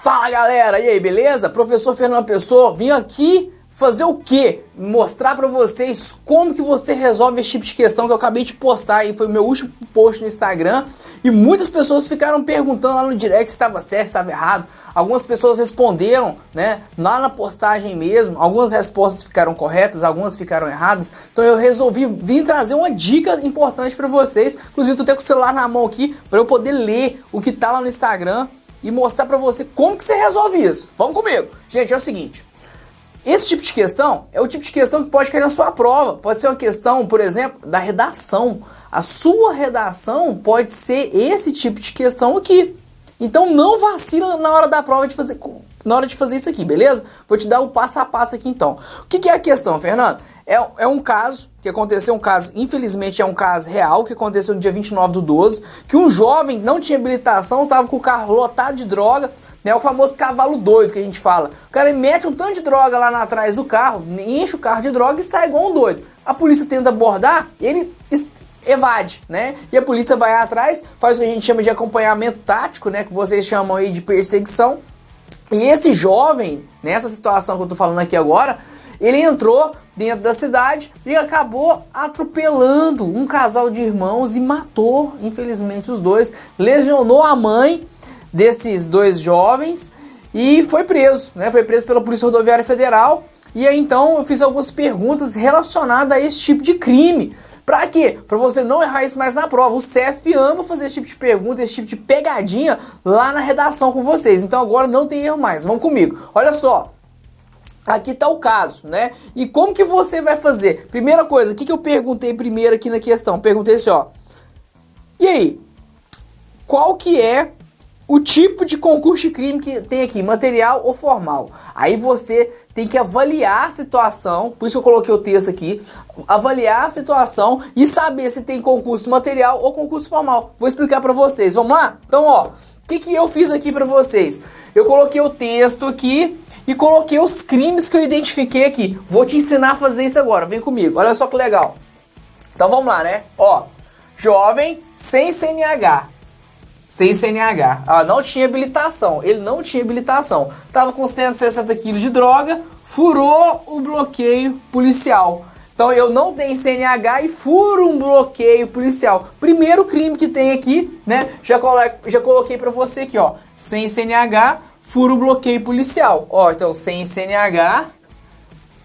Fala galera, e aí, beleza? Professor Fernando Pessoa, vim aqui fazer o quê? Mostrar pra vocês como que você resolve esse tipo de questão que eu acabei de postar aí, foi o meu último post no Instagram e muitas pessoas ficaram perguntando lá no direct se estava certo, se estava errado. Algumas pessoas responderam, né, lá na postagem mesmo, algumas respostas ficaram corretas, algumas ficaram erradas, então eu resolvi vir trazer uma dica importante pra vocês, inclusive tô até com o celular na mão aqui pra eu poder ler o que tá lá no Instagram e mostrar pra você como que você resolve isso. Vamos comigo. Gente, é o seguinte, esse tipo de questão é o tipo de questão que pode cair na sua prova. Pode ser uma questão, por exemplo, da redação. A sua redação pode ser esse tipo de questão aqui. Então não vacila na hora da prova na hora de fazer isso aqui, beleza? Vou te dar o passo a passo aqui então. O que é a questão, Fernando? É um caso que aconteceu, infelizmente é um caso real, que aconteceu no dia 29/12, que um jovem não tinha habilitação, estava com o carro lotado de droga, né, o famoso cavalo doido que a gente fala. O cara mete um tanto de droga lá atrás do carro, enche o carro de droga e sai igual um doido. A polícia tenta abordar, ele evade, né? E a polícia vai atrás, faz o que a gente chama de acompanhamento tático, né, que vocês chamam aí de perseguição. E esse jovem, nessa situação que eu tô falando aqui agora, ele entrou dentro da cidade e acabou atropelando um casal de irmãos e matou, infelizmente, os dois. Lesionou a mãe desses dois jovens e foi preso, né? Foi preso pela Polícia Rodoviária Federal. E aí então eu fiz algumas perguntas relacionadas a esse tipo de crime. Pra quê? Pra você não errar isso mais na prova. O CESP ama fazer esse tipo de pergunta, esse tipo de pegadinha lá na redação com vocês. Então agora não tem erro mais. Vamos comigo. Olha só. Aqui tá o caso, né? E como que você vai fazer? Primeira coisa, o que eu perguntei primeiro aqui na questão? Perguntei assim, ó. E aí? Qual que é o tipo de concurso de crime que tem aqui? Material ou formal? Aí você tem que avaliar a situação, por isso eu coloquei o texto aqui, avaliar a situação e saber se tem concurso material ou concurso formal. Vou explicar pra vocês, vamos lá? Então, ó, o que eu fiz aqui pra vocês? Eu coloquei o texto aqui e coloquei os crimes que eu identifiquei aqui. Vou te ensinar a fazer isso agora, vem comigo, olha só que legal. Então vamos lá, né? Ó, jovem sem CNH. Sem CNH, não tinha habilitação, ele não tinha habilitação, tava com 160 kg de droga, furou o bloqueio policial. Então eu não tenho CNH e furo um bloqueio policial. Primeiro crime que tem aqui, né, já coloquei pra você aqui, ó, sem CNH, furo o bloqueio policial. Ó, então sem CNH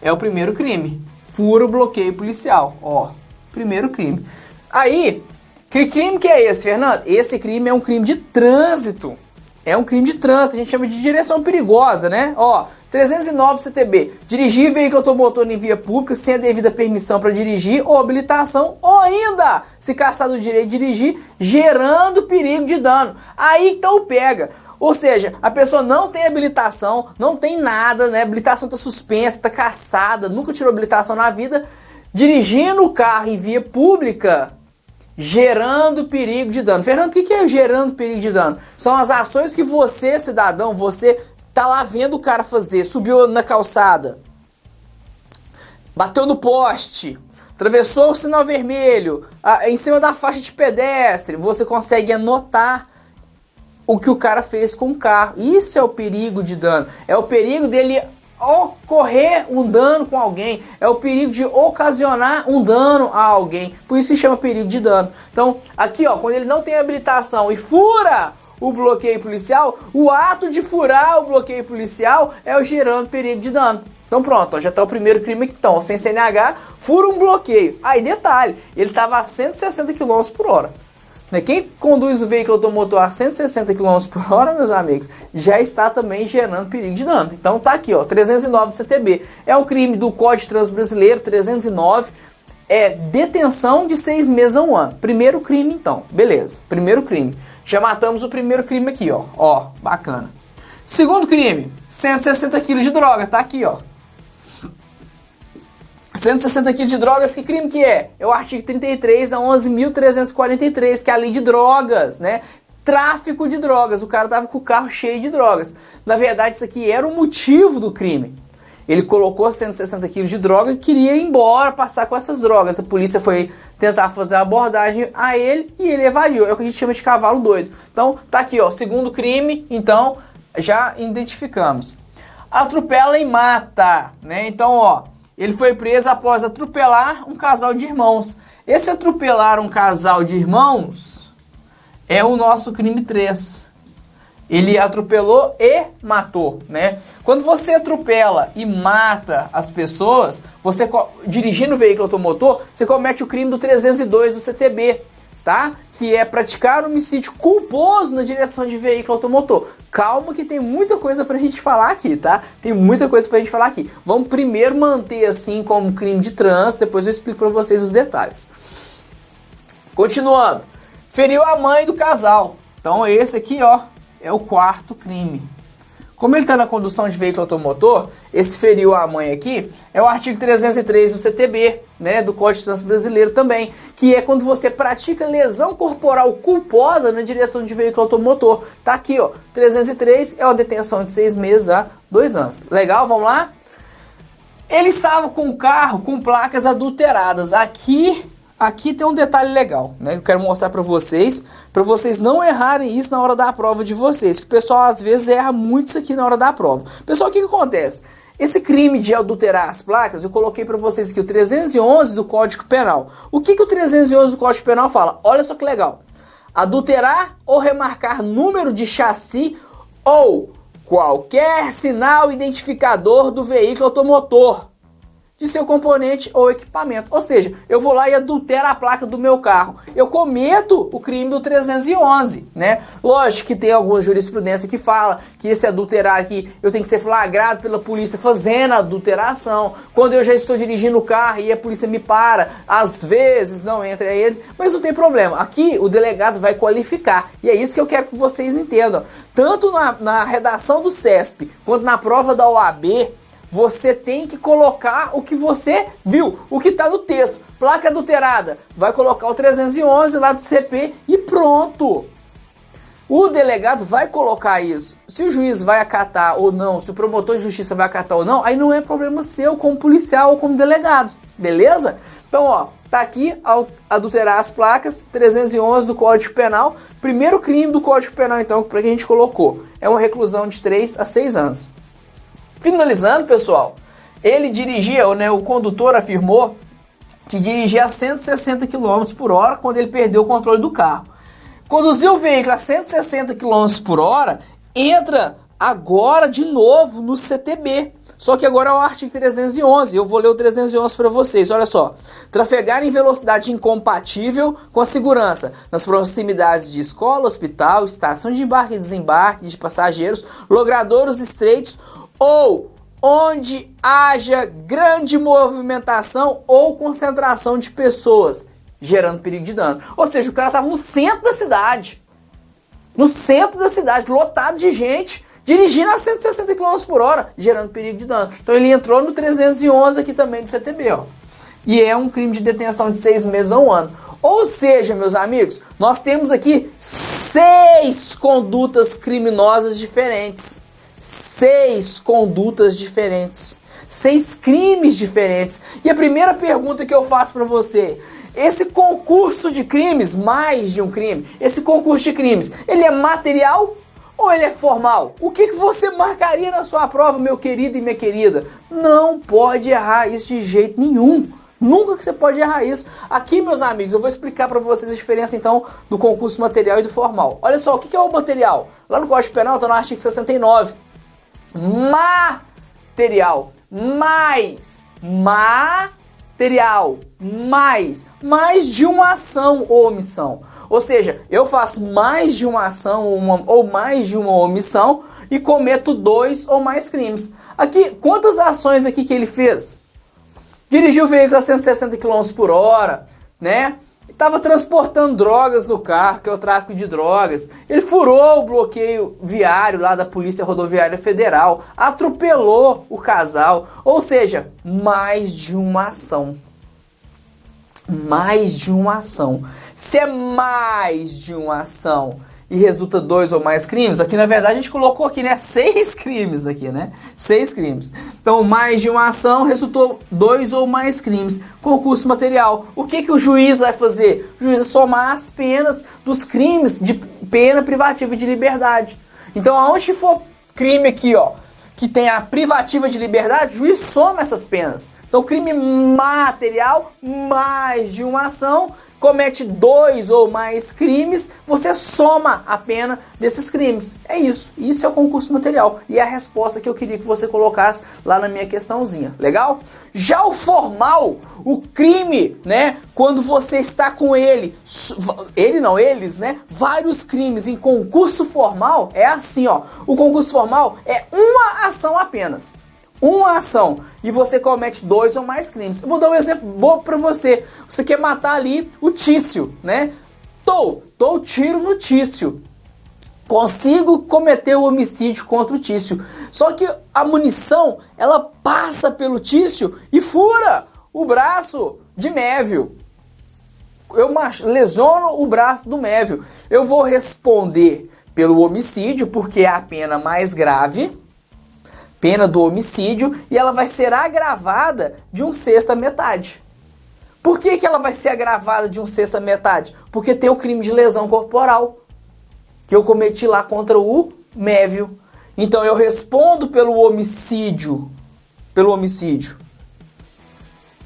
é o primeiro crime, furo o bloqueio policial, ó, primeiro crime. Aí, que crime que é esse, Fernando? Esse crime é um crime de trânsito. É um crime de trânsito, a gente chama de direção perigosa, né? Ó, 309 CTB. Dirigir veículo automotor em via pública sem a devida permissão para dirigir ou habilitação, ou ainda, se caçar do direito de dirigir, gerando perigo de dano. Aí então pega. Ou seja, a pessoa não tem habilitação, não tem nada, né? A habilitação tá suspensa, tá caçada, nunca tirou habilitação na vida, dirigindo o carro em via pública, gerando perigo de dano. Fernando, o que é gerando perigo de dano? São as ações que você, cidadão, você tá lá vendo o cara fazer. Subiu na calçada, bateu no poste, atravessou o sinal vermelho, em cima da faixa de pedestre. Você consegue anotar o que o cara fez com o carro. Isso é o perigo de dano. É o perigo dele ocorrer um dano com alguém, é o perigo de ocasionar um dano a alguém, por isso se chama perigo de dano. Então aqui ó, quando ele não tem habilitação e fura o bloqueio policial, o ato de furar o bloqueio policial é o gerando perigo de dano. Então pronto, ó, já tá o primeiro crime aqui, então, sem CNH, fura um bloqueio. Aí detalhe, ele tava a 160 km por hora. Quem conduz o veículo automotor a 160 km por hora, meus amigos, já está também gerando perigo de dano. Então tá aqui, ó, 309 do CTB. É um crime do Código de Trânsito Brasileiro, 309. É detenção de 6 meses a 1 ano. Primeiro crime, então. Beleza, primeiro crime. Já matamos o primeiro crime aqui, ó. Ó, bacana. Segundo crime, 160 kg de droga. Tá aqui, ó. 160 kg de drogas, que crime que é? É o artigo 33 da 11.343, que é a lei de drogas, né? Tráfico de drogas. O cara tava com o carro cheio de drogas. Na verdade, isso aqui era o motivo do crime. Ele colocou 160 kg de droga e queria ir embora, passar com essas drogas. A polícia foi tentar fazer a abordagem a ele e ele evadiu. É o que a gente chama de cavalo doido. Então, tá aqui, ó, segundo crime, então, já identificamos. Atropela e mata, né? Então, ó, ele foi preso após atropelar um casal de irmãos. Esse atropelar um casal de irmãos é o nosso crime 3. Ele atropelou e matou, né? Quando você atropela e mata as pessoas, você dirigindo o veículo automotor, você comete o crime do 302 do CTB, tá? Que é praticar homicídio culposo na direção de veículo automotor. Calma que tem muita coisa pra gente falar aqui, tá? Tem muita coisa pra gente falar aqui. Vamos primeiro manter assim como crime de trânsito, depois eu explico pra vocês os detalhes. Continuando. Feriu a mãe do casal. Então esse aqui, ó, é o quarto crime. Como ele está na condução de veículo automotor, esse feriu a mãe aqui é o artigo 303 do CTB, né, do Código de Trânsito Brasileiro também, que é quando você pratica lesão corporal culposa na direção de veículo automotor. Tá aqui, ó, 303 é uma detenção de 6 meses a 2 anos. Legal, vamos lá? Ele estava com o carro com placas adulteradas. Aqui tem um detalhe legal, né? Eu quero mostrar para vocês não errarem isso na hora da prova de vocês. Que o pessoal às vezes erra muito isso aqui na hora da prova. Pessoal, o que acontece? Esse crime de adulterar as placas, eu coloquei para vocês aqui o 311 do Código Penal. O que o 311 do Código Penal fala? Olha só que legal. Adulterar ou remarcar número de chassi ou qualquer sinal identificador do veículo automotor, de seu componente ou equipamento. Ou seja, eu vou lá e adultero a placa do meu carro. Eu cometo o crime do 311, né? Lógico que tem alguma jurisprudência que fala que esse adulterar aqui, eu tenho que ser flagrado pela polícia fazendo a adulteração. Quando eu já estou dirigindo o carro e a polícia me para, às vezes não entra ele, mas não tem problema. Aqui o delegado vai qualificar. E é isso que eu quero que vocês entendam. Tanto na redação do CESP, quanto na prova da OAB, você tem que colocar o que você viu, o que está no texto. Placa adulterada, vai colocar o 311 lá do CP e pronto. O delegado vai colocar isso. Se o juiz vai acatar ou não, se o promotor de justiça vai acatar ou não, aí não é problema seu como policial ou como delegado, beleza? Então, ó, tá aqui adulterar as placas, 311 do Código Penal. Primeiro crime do Código Penal, então, para que a gente colocou, é uma reclusão de 3 a 6 anos. Finalizando, pessoal, ele dirigia, né, o condutor afirmou que dirigia a 160 km por hora quando ele perdeu o controle do carro. Conduziu o veículo a 160 km por hora, entra agora de novo no CTB. Só que agora é o artigo 311, eu vou ler o 311 para vocês, olha só. Trafegar em velocidade incompatível com a segurança nas proximidades de escola, hospital, estação de embarque e desembarque de passageiros, logradouros estreitos ou onde haja grande movimentação ou concentração de pessoas, gerando perigo de dano. Ou seja, o cara estava no centro da cidade, lotado de gente, dirigindo a 160 km por hora, gerando perigo de dano. Então ele entrou no 311 aqui também do CTB, ó. E é um crime de detenção de 6 meses a 1 ano. Ou seja, meus amigos, nós temos aqui 6 condutas criminosas diferentes. 6 condutas diferentes, 6 crimes diferentes. E a primeira pergunta que eu faço para você: esse concurso de crimes, mais de um crime, esse concurso de crimes, ele é material ou ele é formal? O que você marcaria na sua prova, meu querido e minha querida? Não pode errar isso de jeito nenhum. Nunca que você pode errar isso. Aqui, meus amigos, eu vou explicar para vocês a diferença, então, do concurso material e do formal. Olha só, o que é o material? Lá no Código Penal está no artigo 69. Material, mais de uma ação ou omissão. Ou seja, eu faço mais de uma ação ou mais de uma omissão e cometo 2 ou mais crimes. Aqui, quantas ações aqui que ele fez? Dirigiu o veículo a 160 km por hora, né? Estava transportando drogas no carro, que é o tráfico de drogas. Ele furou o bloqueio viário lá da Polícia Rodoviária Federal, atropelou o casal. Ou seja, mais de uma ação. Mais de uma ação. Se é mais de uma ação e resulta 2 ou mais crimes, aqui na verdade a gente colocou aqui, né, 6 crimes aqui, né, 6 crimes. Então, mais de uma ação resultou 2 ou mais crimes. Concurso material, o que o juiz vai fazer? O juiz vai somar as penas dos crimes de pena privativa de liberdade. Então, aonde que for crime aqui, ó, que tem a privativa de liberdade, o juiz soma essas penas. Então, crime material, mais de uma ação, comete 2 ou mais crimes, você soma a pena desses crimes. É isso. Isso é o concurso material. E é a resposta que eu queria que você colocasse lá na minha questãozinha. Legal? Já o formal, o crime, né? Quando você está com eles, né? Vários crimes em concurso formal, é assim, ó. O concurso formal é uma ação apenas. Uma ação e você comete 2 ou mais crimes. Eu vou dar um exemplo bom pra você. Você quer matar ali o Tício, né? Dou tiro no Tício. Consigo cometer o homicídio contra o Tício. Só que a munição, ela passa pelo Tício e fura o braço de Mévio. Eu lesiono o braço do Mévio. Eu vou responder pelo homicídio, porque é a pena mais grave. Pena do homicídio, e ela vai ser agravada de 1/6 metade. Por que ela vai ser agravada de 1/6 metade? Porque tem o crime de lesão corporal que eu cometi lá contra o Mévio. Então eu respondo pelo homicídio.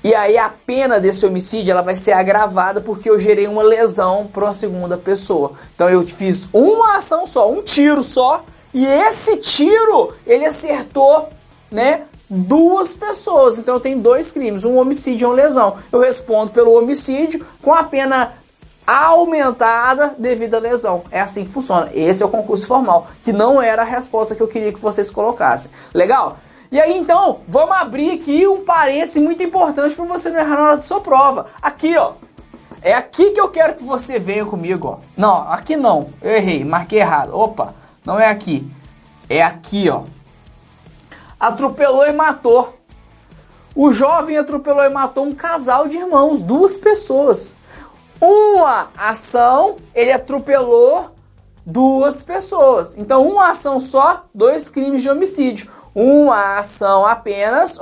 E aí a pena desse homicídio ela vai ser agravada porque eu gerei uma lesão para uma segunda pessoa. Então eu fiz uma ação só, um tiro só. E esse tiro, ele acertou, né, 2 pessoas. Então eu tenho 2 crimes, um homicídio e uma lesão. Eu respondo pelo homicídio com a pena aumentada devido à lesão. É assim que funciona. Esse é o concurso formal, que não era a resposta que eu queria que vocês colocassem. Legal? E aí então, vamos abrir aqui um parênteses muito importante para você não errar na hora de sua prova. Aqui, ó. É aqui que eu quero que você venha comigo, ó. Não, aqui não. Eu errei, marquei errado. Opa. Não é aqui. É aqui, ó. Atropelou e matou. O jovem atropelou e matou um casal de irmãos, 2 pessoas. Uma ação, ele atropelou 2 pessoas. Então, uma ação só, 2 crimes de homicídio. Uma ação apenas,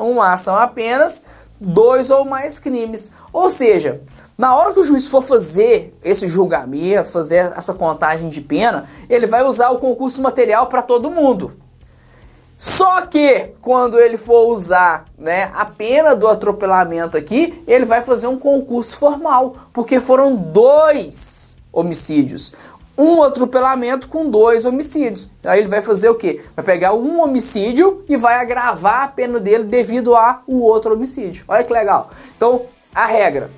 2 ou mais crimes. Ou seja, na hora que o juiz for fazer esse julgamento, fazer essa contagem de pena, ele vai usar o concurso material para todo mundo. Só que quando ele for usar, né, a pena do atropelamento aqui, ele vai fazer um concurso formal, porque foram 2 homicídios. Um atropelamento com 2 homicídios. Aí ele vai fazer o quê? Vai pegar um homicídio e vai agravar a pena dele devido ao outro homicídio. Olha que legal. Então, a regra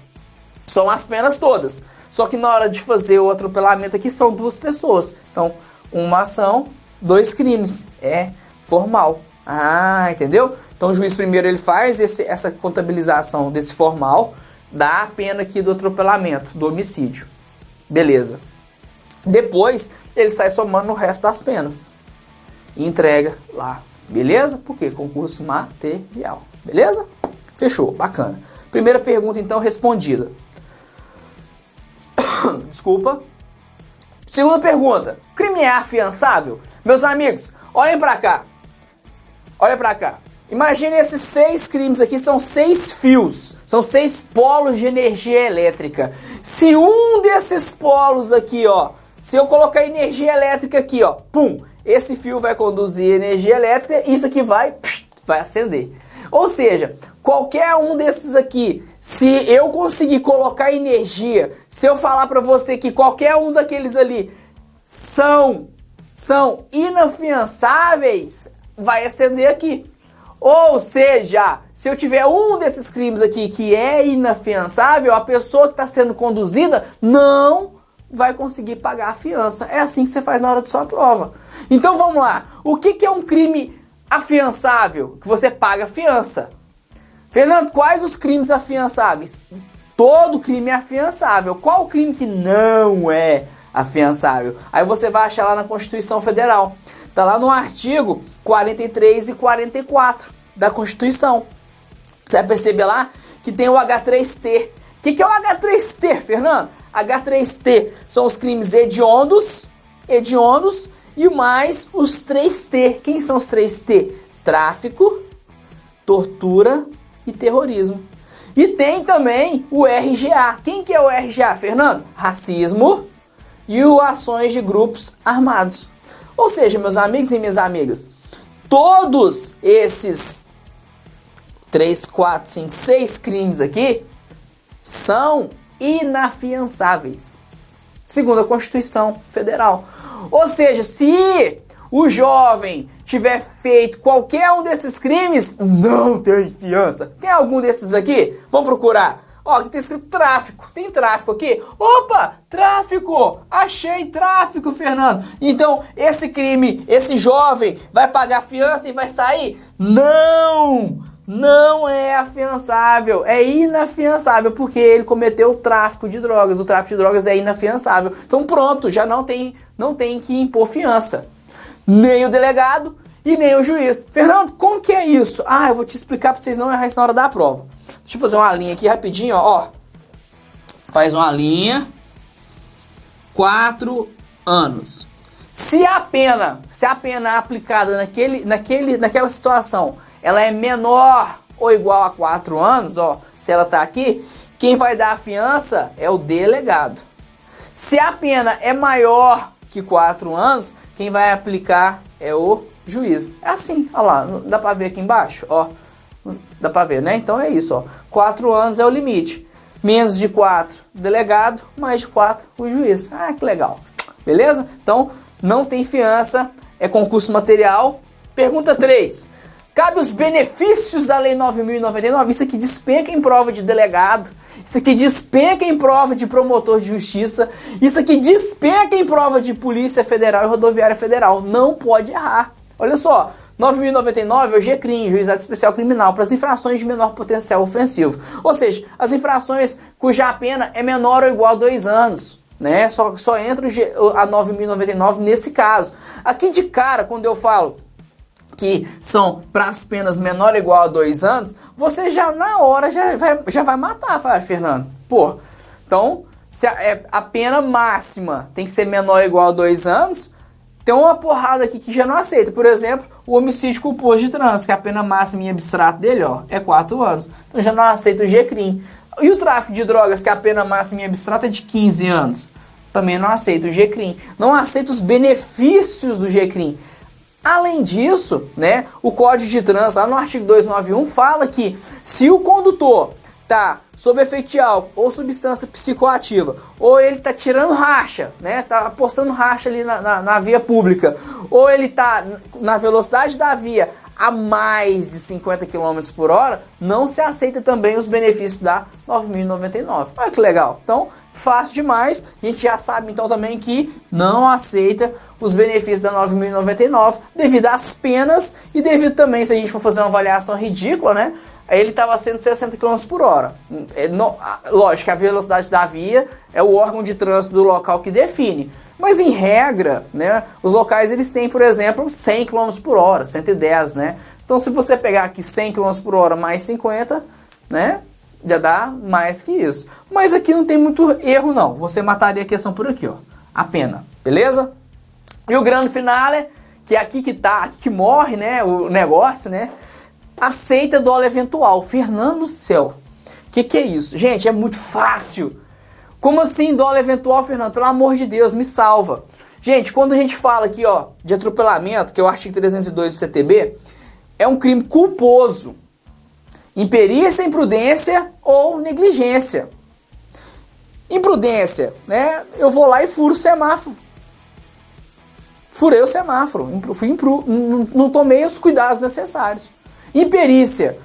são as penas todas. Só que na hora de fazer o atropelamento aqui são 2 pessoas. Então, uma ação, 2 crimes. É formal. Ah, entendeu? Então o juiz primeiro ele faz essa contabilização desse formal, dá a pena aqui do atropelamento, do homicídio. Beleza. Depois ele sai somando o resto das penas. E entrega lá. Beleza? Por quê? Concurso material. Beleza? Fechou. Bacana. Primeira pergunta então respondida. Desculpa. Segunda pergunta. Crime é afiançável? Meus amigos, olhem pra cá. Olha pra cá. Imagine esses 6 crimes aqui, são 6 fios. São 6 polos de energia elétrica. Se um desses polos aqui, ó, se eu colocar energia elétrica aqui, ó, pum, esse fio vai conduzir energia elétrica e isso aqui vai acender. Ou seja, qualquer um desses aqui, se eu conseguir colocar energia, se eu falar pra você que qualquer um daqueles ali são inafiançáveis, vai acender aqui. Ou seja, se eu tiver um desses crimes aqui que é inafiançável, a pessoa que está sendo conduzida não vai conseguir pagar a fiança. É assim que você faz na hora de sua prova. Então vamos lá. O que é um crime afiançável? Que você paga fiança. Fernando, quais os crimes afiançáveis? Todo crime é afiançável. Qual o crime que não é afiançável? Aí você vai achar lá na Constituição Federal. Está lá no artigo 43 e 44 da Constituição. Você vai perceber lá que tem o H3T. O que é o H3T, Fernando? H3T são os crimes hediondos e mais os 3T. Quem são os 3T? Tráfico, tortura e terrorismo. E tem também o RGA. Quem que é o RGA, Fernando? Racismo e ações de grupos armados. Ou seja, meus amigos e minhas amigas, Todos esses 3, 4, 5, 6 crimes aqui são inafiançáveis, segundo a Constituição Federal. Ou seja, se o jovem tiver feito qualquer um desses crimes, não tem fiança. Tem algum desses aqui? Vamos procurar. Ó, aqui tem escrito tráfico. Tem tráfico aqui? Opa, tráfico! Achei tráfico, Fernando. Então, esse crime, esse jovem vai pagar fiança e vai sair? Não! Não é afiançável, é inafiançável, porque ele cometeu o tráfico de drogas. O tráfico de drogas é inafiançável. Então pronto, já não tem que impor fiança. Nem o delegado e nem o juiz. Fernando, como que é isso? Ah, eu vou te explicar para vocês não errarem isso na hora da prova. Deixa eu fazer uma linha aqui rapidinho, ó. Faz uma linha. 4 anos. Se a pena aplicada naquela situação, ela é menor ou igual a 4 anos, ó, se ela tá aqui, quem vai dar a fiança é o delegado. Se a pena é maior que 4 anos, quem vai aplicar é o juiz. É assim, ó lá, dá pra ver aqui embaixo, ó. Dá pra ver, né? Então é isso, ó. 4 anos é o limite. Menos de 4, delegado, mais de 4, o juiz. Ah, que legal. Beleza? Então, não tem fiança, é concurso material. Pergunta 3. Cabe os benefícios da Lei 9.099. Isso aqui despenca em prova de delegado. Isso aqui despenca em prova de promotor de justiça. Isso aqui despenca em prova de Polícia Federal e Rodoviária Federal. Não pode errar. Olha só, 9.099 é o GCRIM, Juizado Especial Criminal, para as infrações de menor potencial ofensivo. Ou seja, as infrações cuja pena é menor ou igual a 2 anos. Né? Só entra a 9.099 nesse caso. Aqui de cara, quando eu falo que são para as penas menor ou igual a 2 anos, você já na hora já vai matar, fala, Fernando. Pô, então se a pena máxima tem que ser menor ou igual a 2 anos, tem uma porrada aqui que já não aceita. Por exemplo, o homicídio culposo de trânsito, que a pena máxima em abstrato dele, ó, é 4 anos. Então já não aceita o GCRIM. E o tráfico de drogas, que a pena máxima em abstrato é de 15 anos, também não aceita o GCRIM. Não aceita os benefícios do GCRIM. Além disso, né, o Código de Trânsito, lá no artigo 291, fala que se o condutor tá sob efeito de álcool ou substância psicoativa, ou ele tá tirando racha, né, tá apostando racha ali na via pública, ou ele tá na velocidade da via a mais de 50 km por hora, não se aceita também os benefícios da 9.099. Olha que legal. Então, fácil demais. A gente já sabe então também que não aceita os benefícios da 9.099 devido às penas e devido também, se a gente for fazer uma avaliação ridícula, né? Ele estava a 160 km por hora. Lógico que a velocidade da via é o órgão de trânsito do local que define. Mas em regra, né, os locais eles têm, por exemplo, 100 km por hora, 110, né? Então se você pegar aqui 100 km por hora mais 50, né, já dá mais que isso. Mas aqui não tem muito erro não, você mataria a questão por aqui, ó, a pena, beleza? E o grande finale, que é aqui que morre, né, o negócio, né? Aceita dolo eventual. Fernando do céu, que é isso? Gente, é muito fácil. Como assim dolo eventual, Fernando? Pelo amor de Deus, me salva. Gente, quando a gente fala aqui, ó, de atropelamento, que é o artigo 302 do CTB, é um crime culposo. Imperícia, imprudência ou negligência. Imprudência, né? Eu vou lá e furo o semáforo. Furei o semáforo, não tomei os cuidados necessários. Imperícia.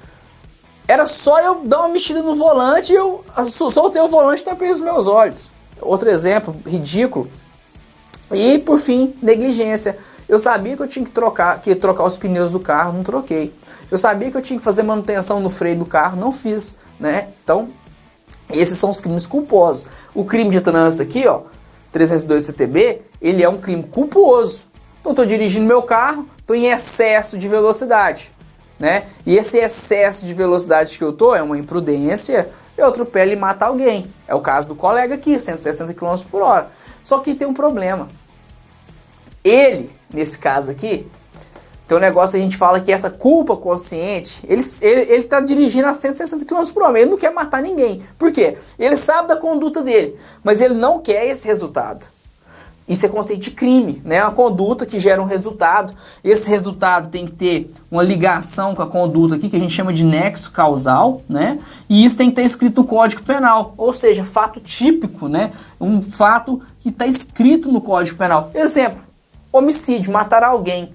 Era só eu dar uma mexida no volante e eu soltei o volante e tampei os meus olhos. Outro exemplo, ridículo. E, por fim, negligência. Eu sabia que eu tinha que trocar os pneus do carro, não troquei. Eu sabia que eu tinha que fazer manutenção no freio do carro, não fiz, né? Então, esses são os crimes culposos. O crime de trânsito aqui, ó, 302 CTB, ele é um crime culposo. Então, estou dirigindo meu carro, estou em excesso de velocidade. Né? E esse excesso de velocidade que eu tô é uma imprudência, eu atropelo e mato alguém. É o caso do colega aqui, 160 km por hora. Só que tem um problema. Ele, nesse caso aqui, tem um negócio, a gente fala que essa culpa consciente, ele tá dirigindo a 160 km por hora, ele não quer matar ninguém. Por quê? Ele sabe da conduta dele, mas ele não quer esse resultado. Isso é conceito de crime, né? Uma conduta que gera um resultado. Esse resultado tem que ter uma ligação com a conduta aqui, que a gente chama de nexo causal, né? E isso tem que estar escrito no Código Penal, ou seja, fato típico, né? Um fato que está escrito no Código Penal. Exemplo, homicídio, matar alguém.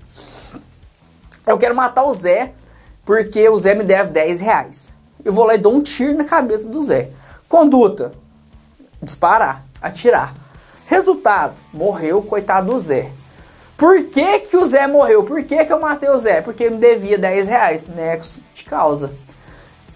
Eu quero matar o Zé porque o Zé me deve 10 reais. Eu vou lá e dou um tiro na cabeça do Zé. Conduta, disparar, atirar. Resultado, morreu o coitado do Zé. Por que que o Zé morreu? Por que que eu matei o Zé? Porque ele me devia 10 reais, nexo de causa.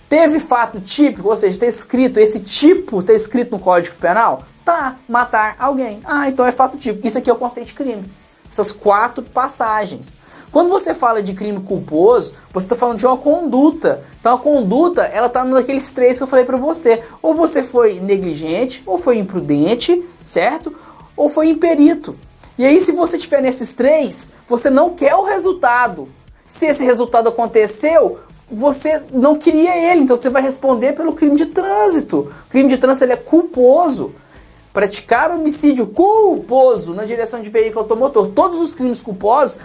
Teve fato típico, ou seja, esse tipo está escrito no Código Penal? Tá, matar alguém. Ah, então é fato típico. Isso aqui é o conceito de crime. Essas 4 passagens. Quando você fala de crime culposo, você está falando de uma conduta. Então a conduta, ela está naqueles 3 que eu falei para você. Ou você foi negligente, ou foi imprudente, certo? Ou foi imperito. E aí, se você tiver nesses 3, você não quer o resultado. Se esse resultado aconteceu, você não queria ele, então você vai responder pelo crime de trânsito. O crime de trânsito ele é culposo. Praticar homicídio culposo na direção de veículo automotor. Todos os crimes culposos,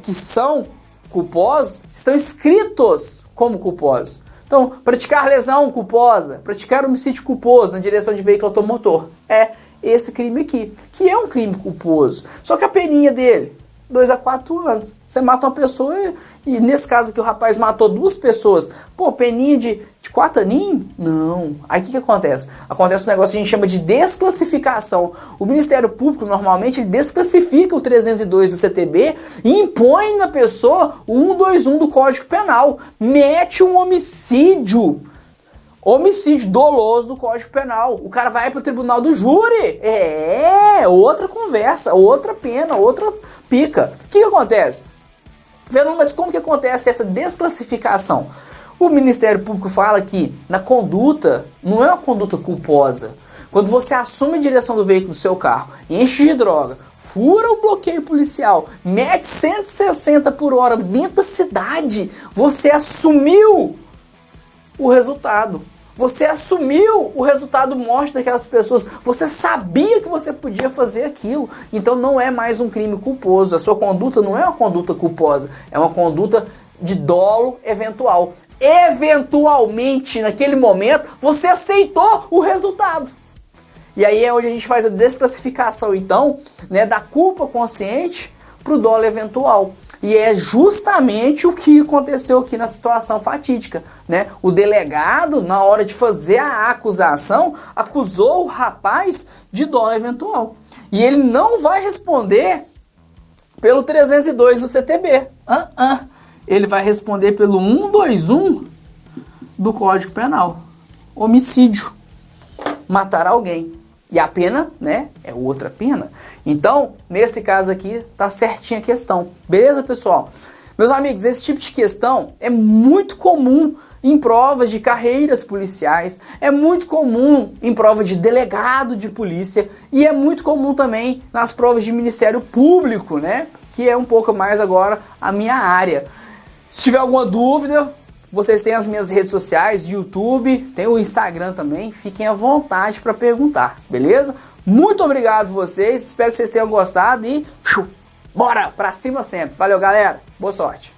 que são culposos, estão escritos como culposos. Então, praticar lesão culposa, praticar homicídio culposo na direção de veículo automotor. É esse crime aqui, que é um crime culposo. Só que a peninha dele, 2 a 4 anos. Você mata uma pessoa e nesse caso aqui o rapaz matou 2 pessoas. Pô, peninha de 4 aninhos? Não. Aí o que acontece? Acontece um negócio que a gente chama de desclassificação. O Ministério Público normalmente ele desclassifica o 302 do CTB e impõe na pessoa o 121 do Código Penal. Mete um homicídio. Homicídio doloso do Código Penal. O cara vai pro tribunal do júri. Outra conversa, outra pena, outra pica. O que acontece? Fernando, mas como que acontece essa desclassificação? O Ministério Público fala que na conduta, não é uma conduta culposa. Quando você assume a direção do veículo do seu carro, enche de droga, fura o bloqueio policial, mete 160 por hora dentro da cidade, você assumiu o resultado. Você assumiu o resultado morte daquelas pessoas. Você sabia que você podia fazer aquilo. Então não é mais um crime culposo. A sua conduta não é uma conduta culposa. É uma conduta de dolo eventual. Eventualmente, naquele momento, você aceitou o resultado. E aí é onde a gente faz a desclassificação, então, né, da culpa consciente para o dolo eventual. E é justamente o que aconteceu aqui na situação fatídica, né? O delegado, na hora de fazer a acusação, acusou o rapaz de dolo eventual. E ele não vai responder pelo 302 do CTB. Ele vai responder pelo 121 do Código Penal. Homicídio. Matar alguém. E a pena, né, é outra pena. Então, nesse caso aqui, tá certinha a questão. Beleza, pessoal? Meus amigos, esse tipo de questão é muito comum em provas de carreiras policiais, é muito comum em prova de delegado de polícia e é muito comum também nas provas de Ministério Público, né, que é um pouco mais agora a minha área. Se tiver alguma dúvida, vocês têm as minhas redes sociais, YouTube, tem o Instagram também, fiquem à vontade para perguntar, beleza? Muito obrigado a vocês, espero que vocês tenham gostado e bora pra cima sempre. Valeu, galera, boa sorte.